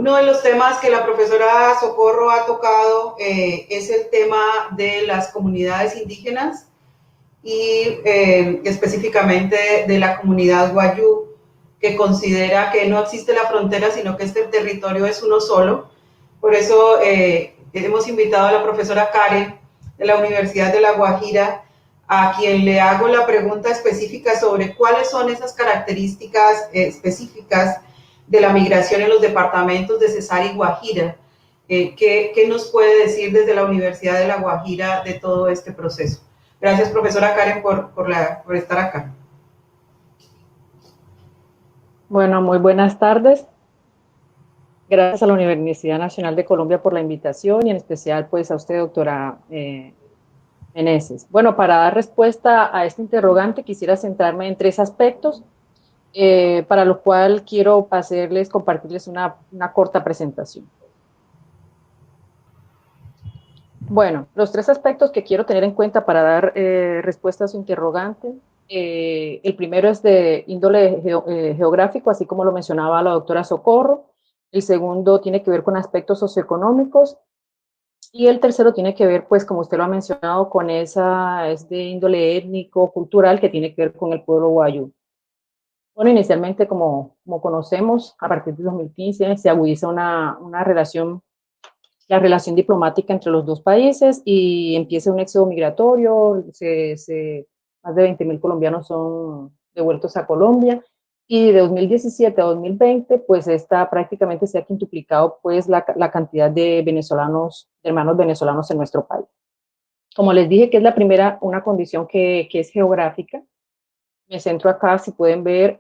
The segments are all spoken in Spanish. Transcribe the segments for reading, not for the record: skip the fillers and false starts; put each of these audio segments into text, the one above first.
Uno de los temas que la profesora Socorro ha tocado es el tema de las comunidades indígenas y específicamente de la comunidad Wayuu, que considera que no existe la frontera, sino que este territorio es uno solo. Por eso hemos invitado a la profesora Karen de la Universidad de La Guajira, a quien le hago la pregunta específica sobre cuáles son esas características específicas de la migración en los departamentos de Cesar y Guajira. ¿Qué nos puede decir desde la Universidad de La Guajira de todo este proceso? Gracias, profesora Karen, por estar acá. Bueno, muy buenas tardes. Gracias a la Universidad Nacional de Colombia por la invitación y en especial pues a usted, doctora Meneses. Bueno, para dar respuesta a este interrogante quisiera centrarme en tres aspectos, para lo cual quiero compartirles una corta presentación. Bueno, los tres aspectos que quiero tener en cuenta para dar respuesta a su interrogante. El primero es de índole geográfico, así como lo mencionaba la doctora Socorro. El segundo tiene que ver con aspectos socioeconómicos. Y el tercero tiene que ver, pues, como usted lo ha mencionado, es de índole étnico, cultural, que tiene que ver con el pueblo wayuu. Bueno, inicialmente, como conocemos, a partir de 2015 se agudiza la relación diplomática entre los dos países y empieza un éxodo migratorio, más de 20.000 colombianos son devueltos a Colombia y de 2017 a 2020 pues prácticamente se ha quintuplicado pues la cantidad de hermanos venezolanos en nuestro país. Como les dije que es la primera, una condición que es geográfica, me centro acá, si pueden ver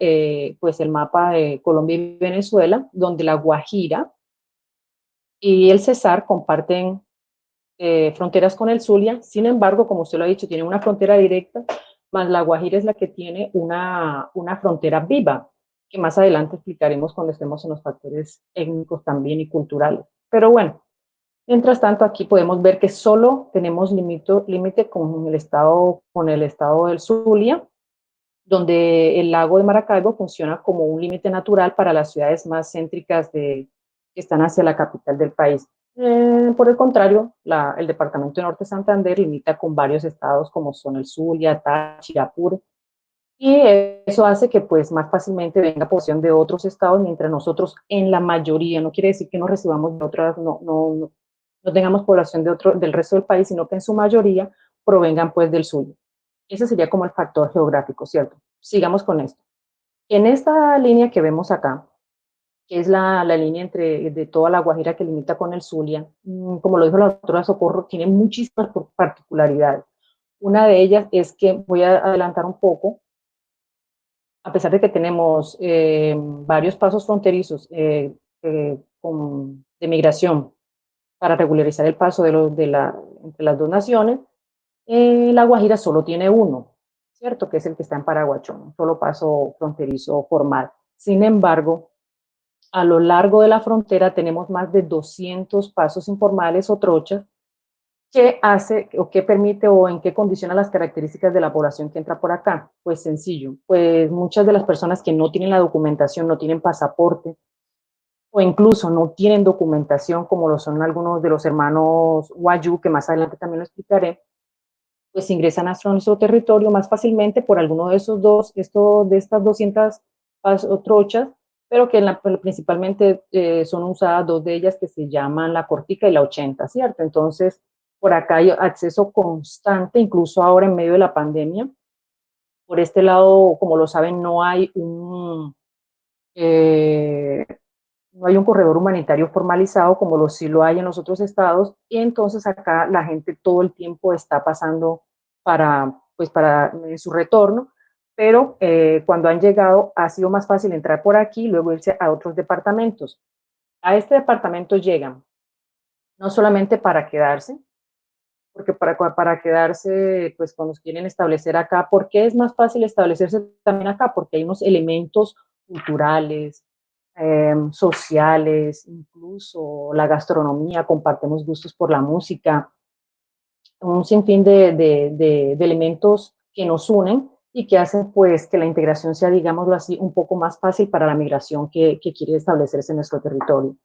pues el mapa de Colombia y Venezuela, donde la Guajira y el Cesar comparten fronteras con el Zulia. Sin embargo, como usted lo ha dicho, tiene una frontera directa, más la Guajira es la que tiene una frontera viva, que más adelante explicaremos cuando estemos en los factores étnicos también y culturales. Pero bueno, mientras tanto, aquí podemos ver que solo tenemos límite con el estado del Zulia, donde el lago de Maracaibo funciona como un límite natural para las ciudades más céntricas que están hacia la capital del país. Por el contrario, el departamento de Norte Santander limita con varios estados como son el Zulia, Táchira, Apure, y eso hace que pues más fácilmente venga población de otros estados, mientras nosotros en la mayoría, no quiere decir que no recibamos de otras, no tengamos población del resto del país, sino que en su mayoría provengan pues del Zulia. Ese sería como el factor geográfico, ¿cierto? Sigamos con esto. En esta línea que vemos acá, que es la línea de toda la Guajira que limita con el Zulia, como lo dijo la doctora Socorro, tiene muchísimas particularidades. Una de ellas es que, voy a adelantar un poco, a pesar de que tenemos varios pasos fronterizos de migración para regularizar el paso entre las dos naciones, la Guajira solo tiene uno, ¿cierto? Que es el que está en Paraguachón, un solo paso fronterizo formal. Sin embargo, a lo largo de la frontera tenemos más de 200 pasos informales o trochas que hace o que permite o en qué condiciona las características de la población que entra por acá. Pues sencillo, pues muchas de las personas que no tienen la documentación, no tienen pasaporte o incluso no tienen documentación, como lo son algunos de los hermanos Wayuu, que más adelante también lo explicaré, pues ingresan a nuestro territorio más fácilmente por alguno de de estas 200 trochas, pero que principalmente son usadas dos de ellas que se llaman la Cortica y la 80, ¿cierto? Entonces, por acá hay acceso constante, incluso ahora en medio de la pandemia. Por este lado, como lo saben, eh, no hay un corredor humanitario formalizado como sí lo hay en los otros estados, y entonces acá la gente todo el tiempo está pasando para su retorno, pero cuando han llegado ha sido más fácil entrar por aquí y luego irse a otros departamentos. A este departamento llegan no solamente para quedarse, porque para quedarse, pues cuando quieren establecer acá, ¿por qué es más fácil establecerse también acá? Porque hay unos elementos culturales, sociales, incluso la gastronomía, compartimos gustos por la música, un sinfín de elementos que nos unen y que hacen pues que la integración sea, digámoslo así, un poco más fácil para la migración que quiere establecerse en nuestro territorio.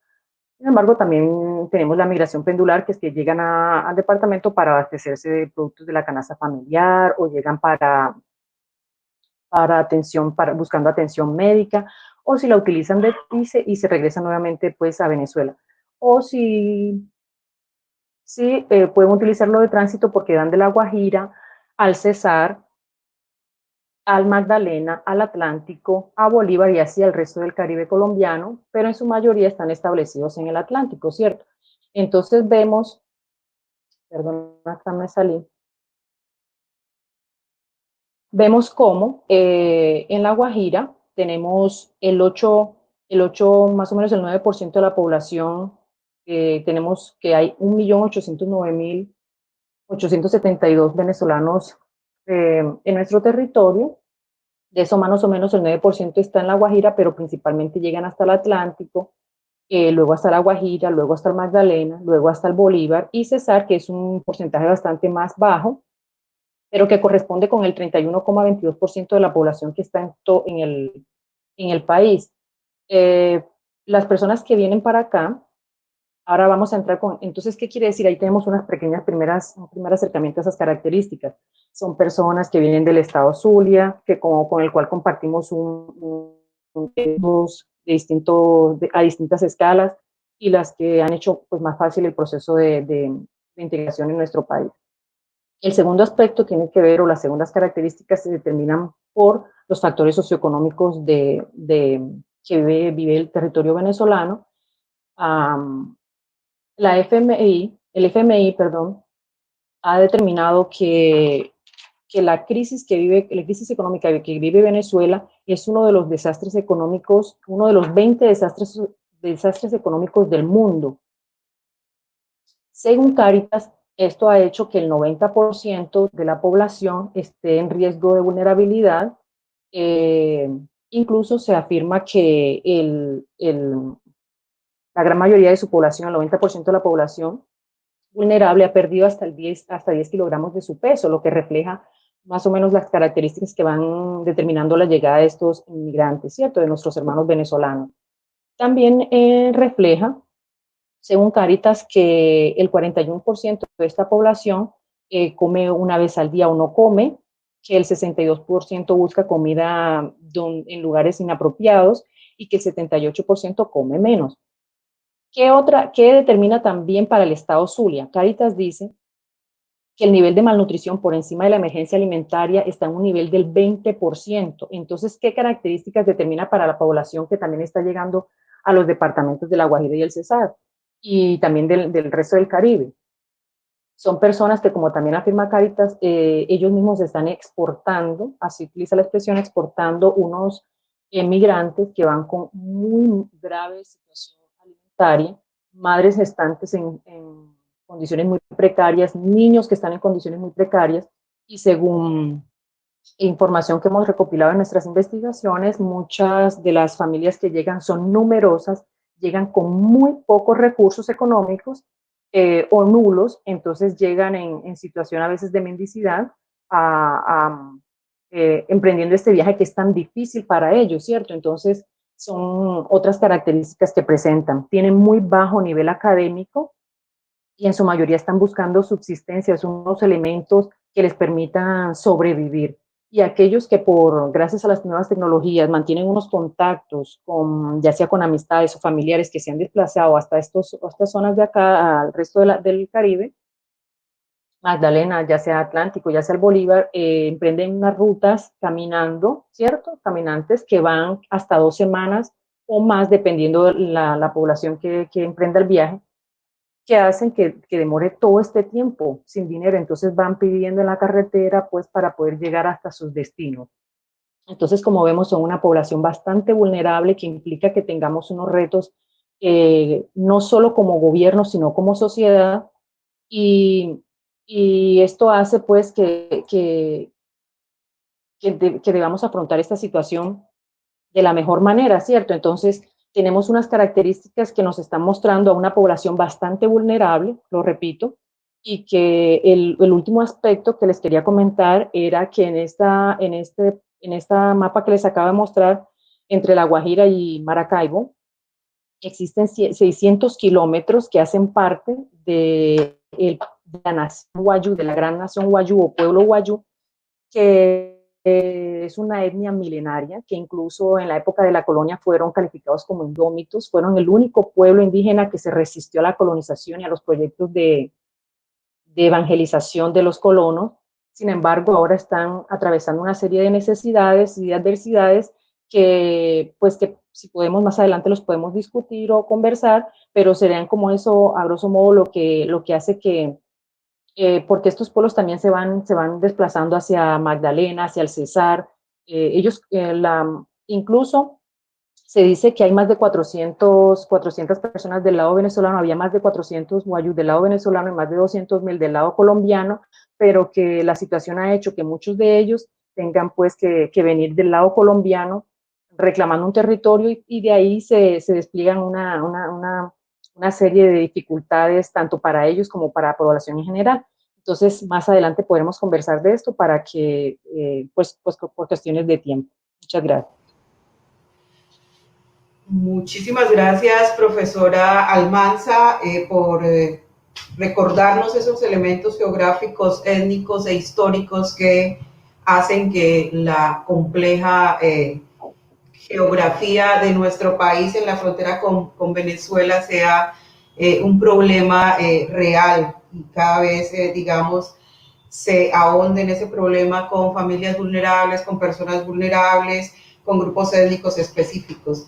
Sin embargo, también tenemos la migración pendular, que es que llegan al departamento para abastecerse de productos de la canasta familiar o llegan para atención, buscando atención médica, o si la utilizan y se regresan nuevamente pues a Venezuela. O si pueden utilizarlo de tránsito porque dan de La Guajira al Cesar, al Magdalena, al Atlántico, a Bolívar y así al resto del Caribe colombiano, pero en su mayoría están establecidos en el Atlántico, ¿cierto? Entonces vemos, perdón, acá me salí, vemos cómo en La Guajira tenemos más o menos el 9% de la población, tenemos que hay 1.809.872 venezolanos en nuestro territorio. De eso más o menos el 9% está en La Guajira, pero principalmente llegan hasta el Atlántico, luego hasta La Guajira, luego hasta el Magdalena, luego hasta el Bolívar y Cesar, que es un porcentaje bastante más bajo, pero que corresponde con el 31,22% de la población que está en el país. Eh, las personas que vienen para acá, ahora vamos a entrar con, entonces, ¿qué quiere decir? Ahí tenemos un primer acercamiento a esas características. Son personas que vienen del estado Zulia, con el cual compartimos a distintas escalas y las que han hecho pues, más fácil el proceso de integración en nuestro país. El segundo aspecto tiene que ver, o las segundas características se determinan por los factores socioeconómicos que vive el territorio venezolano. El FMI, perdón, ha determinado que la crisis económica que vive Venezuela es uno de los desastres económicos, uno de los 20 desastres económicos del mundo. Según Cáritas, esto ha hecho que el 90% de la población esté en riesgo de vulnerabilidad. Eh, Incluso se afirma que la gran mayoría de su población, el 90% de la población vulnerable, ha perdido hasta 10 kilogramos de su peso, lo que refleja más o menos las características que van determinando la llegada de estos inmigrantes, ¿cierto? De nuestros hermanos venezolanos. También refleja, según Cáritas, que el 41% de esta población come una vez al día o no come, que el 62% busca comida en lugares inapropiados y que el 78% come menos. ¿Qué determina también para el estado Zulia? Cáritas dice que el nivel de malnutrición por encima de la emergencia alimentaria está en un nivel del 20%. Entonces, ¿qué características determina para la población que también está llegando a los departamentos de La Guajira y el Cesar y también del resto del Caribe? Son personas que, como también afirma Cáritas, ellos mismos están exportando, así utiliza la expresión, exportando unos migrantes que van con muy grave situación alimentaria, madres gestantes en condiciones muy precarias, niños que están en condiciones muy precarias, y según información que hemos recopilado en nuestras investigaciones, muchas de las familias que llegan son numerosas, llegan con muy pocos recursos económicos o nulos, entonces llegan en situación a veces de mendicidad, emprendiendo este viaje que es tan difícil para ellos, ¿cierto? Entonces son otras características que presentan. Tienen muy bajo nivel académico y en su mayoría están buscando subsistencia, son unos elementos que les permitan sobrevivir. Y aquellos que gracias a las nuevas tecnologías mantienen unos contactos, ya sea con amistades o familiares que se han desplazado hasta estas zonas de acá, al resto del Caribe, Magdalena, ya sea Atlántico, ya sea el Bolívar, emprenden unas rutas caminando, ¿cierto? Caminantes que van hasta 2 semanas o más, dependiendo de la población que emprenda el viaje, que hacen que demore todo este tiempo sin dinero. Entonces van pidiendo en la carretera pues para poder llegar hasta sus destinos. Entonces, como vemos, son una población bastante vulnerable que implica que tengamos unos retos no solo como gobierno, sino como sociedad. Y, y esto hace pues que debamos afrontar esta situación de la mejor manera, ¿cierto? Entonces, tenemos unas características que nos están mostrando a una población bastante vulnerable, lo repito, y que el último aspecto que les quería comentar era que en esta mapa que les acabo de mostrar, entre La Guajira y Maracaibo, existen 600 kilómetros que hacen parte de la nación Wayuu, de la gran nación Wayuu o pueblo Wayuu, que es una etnia milenaria, que incluso en la época de la colonia fueron calificados como indómitos, fueron el único pueblo indígena que se resistió a la colonización y a los proyectos de evangelización de los colonos. Sin embargo, ahora están atravesando una serie de necesidades y de adversidades que, pues, que si podemos más adelante los podemos discutir o conversar, pero serían como eso, a grosso modo, lo que hace que, porque estos pueblos también se van desplazando hacia Magdalena, hacia el Cesar. Ellos, incluso se dice que hay más de 400 personas del lado venezolano, había más de 400 guayús del lado venezolano y más de 200,000 del lado colombiano, pero que la situación ha hecho que muchos de ellos tengan pues que venir del lado colombiano reclamando un territorio y de ahí se despliegan una serie de dificultades tanto para ellos como para la población en general. Entonces, más adelante podremos conversar de esto para que, pues por cuestiones de tiempo. Muchas gracias. Muchísimas gracias, profesora Almanza, por recordarnos esos elementos geográficos, étnicos e históricos que hacen que la compleja geografía de nuestro país en la frontera con Venezuela sea un problema real y cada vez, digamos, se ahonde en ese problema con familias vulnerables, con personas vulnerables, con grupos étnicos específicos.